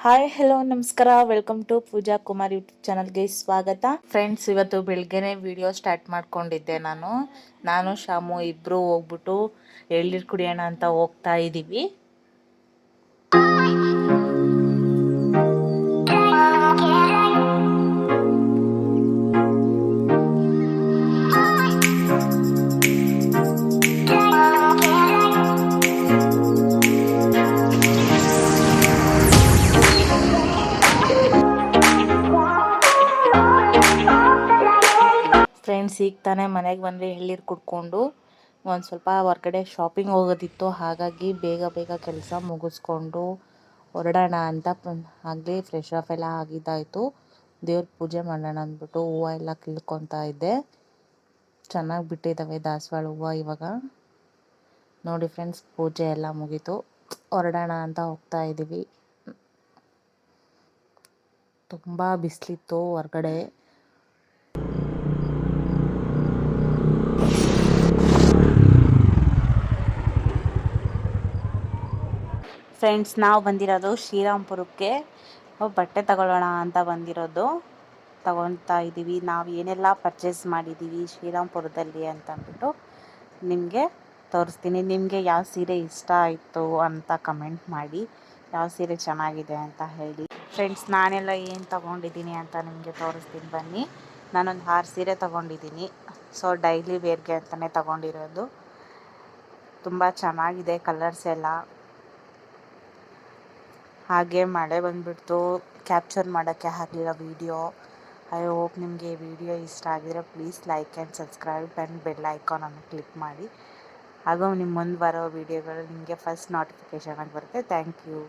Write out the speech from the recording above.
Hi hello ನಮಸ್ಕಾರ, welcome to Pooja Kumar YouTube ಚಾನಲ್ಗೆ ಸ್ವಾಗತ. ಫ್ರೆಂಡ್ಸ್, ಇವತ್ತು ಬೆಳಗ್ಗೆನೆ ವಿಡಿಯೋ ಸ್ಟಾರ್ಟ್ ಮಾಡ್ಕೊಂಡಿದ್ದೆ. ನಾನು ಶಾಮು ಇಬ್ಬರು ಹೋಗ್ಬಿಟ್ಟು ಎಳ್ನೀರು ಕುಡಿಯೋಣ ಅಂತ ಹೋಗ್ತಾ ಇದ್ದೀವಿ. ಫ್ರೆಂಡ್ಸ್, ಈಗ ತಾನೇ ಮನೆಗೆ ಬಂದರೆ ಎಳ್ನೀರು ಕುಡ್ಕೊಂಡು ಒಂದು ಸ್ವಲ್ಪ ಹೊರಗಡೆ ಶಾಪಿಂಗ್ ಹೋಗೋದಿತ್ತು. ಹಾಗಾಗಿ ಬೇಗ ಬೇಗ ಕೆಲಸ ಮುಗಿಸ್ಕೊಂಡು ಹೊರಡೋಣ ಅಂತ ಆಗಲೇ ಫ್ರೆಶ್ ಆಫ್ ಎಲ್ಲ ಆಗಿದ್ದಾಯಿತು. ದೇವ್ರ ಪೂಜೆ ಮಾಡೋಣ ಅಂದ್ಬಿಟ್ಟು ಹೂವು ಎಲ್ಲ ಕಿಳ್ಕೊತಾ ಇದ್ದೆ. ಚೆನ್ನಾಗಿ ಬಿಟ್ಟಿದ್ದಾವೆ ದಾಸವಾಳ ಹೂವು. ಇವಾಗ ನೋಡಿ ಫ್ರೆಂಡ್ಸ್, ಪೂಜೆ ಎಲ್ಲ ಮುಗೀತು, ಹೊರಡೋಣ ಅಂತ ಹೋಗ್ತಾ ಇದ್ದೀವಿ. ತುಂಬ ಬಿಸಿಲಿತ್ತು ಹೊರಗಡೆ. ಫ್ರೆಂಡ್ಸ್, ನಾವು ಬಂದಿರೋದು ಶ್ರೀರಾಮ್ಪುರಕ್ಕೆ ಬಟ್ಟೆ ತಗೊಳ್ಳೋಣ ಅಂತ ತಗೊಳ್ತಾ ಇದ್ದೀವಿ. ನಾವು ಏನೆಲ್ಲ ಪರ್ಚೇಸ್ ಮಾಡಿದ್ದೀವಿ ಶ್ರೀರಾಮ್ಪುರದಲ್ಲಿ ಅಂತಂದ್ಬಿಟ್ಟು ನಿಮಗೆ ತೋರಿಸ್ತೀನಿ. ನಿಮಗೆ ಯಾವ ಸೀರೆ ಇಷ್ಟ ಆಯಿತು ಅಂತ ಕಮೆಂಟ್ ಮಾಡಿ, ಯಾವ ಸೀರೆ ಚೆನ್ನಾಗಿದೆ ಅಂತ ಹೇಳಿ. ಫ್ರೆಂಡ್ಸ್, ನಾನೆಲ್ಲ ಏನು ತಗೊಂಡಿದ್ದೀನಿ ಅಂತ ನಿಮಗೆ ತೋರಿಸ್ತೀನಿ ಬನ್ನಿ. ನಾನೊಂದು 6 ಸೀರೆ ತಗೊಂಡಿದ್ದೀನಿ. ಸೊ ಡೈಲಿ ವೇರ್ಗೆ ಅಂತಲೇ ತಗೊಂಡಿರೋದು. ತುಂಬ ಚೆನ್ನಾಗಿದೆ ಕಲರ್ಸ್ ಎಲ್ಲ. ಹಾಗೆ ಮಳೆ ಬಂದುಬಿಡ್ತು, ಕ್ಯಾಪ್ಚರ್ ಮಾಡೋಕ್ಕೆ ಆಗಲಿಲ್ಲ ವೀಡಿಯೋ. ಐ ಹೋಪ್ ನಿಮಗೆ ವಿಡಿಯೋ ಇಷ್ಟ ಆಗಿದರೆ please like and subscribe and bell ಐಕಾನನ್ನು ಕ್ಲಿಕ್ ಮಾಡಿ. ಹಾಗೂ ನಿಮ್ಮ ಮುಂದೆ ಬರೋ ವೀಡಿಯೋಗಳು ನಿಮಗೆ ಫಸ್ಟ್ ನೋಟಿಫಿಕೇಷನ್ ಆಗಿ ಬರುತ್ತೆ. Thank you.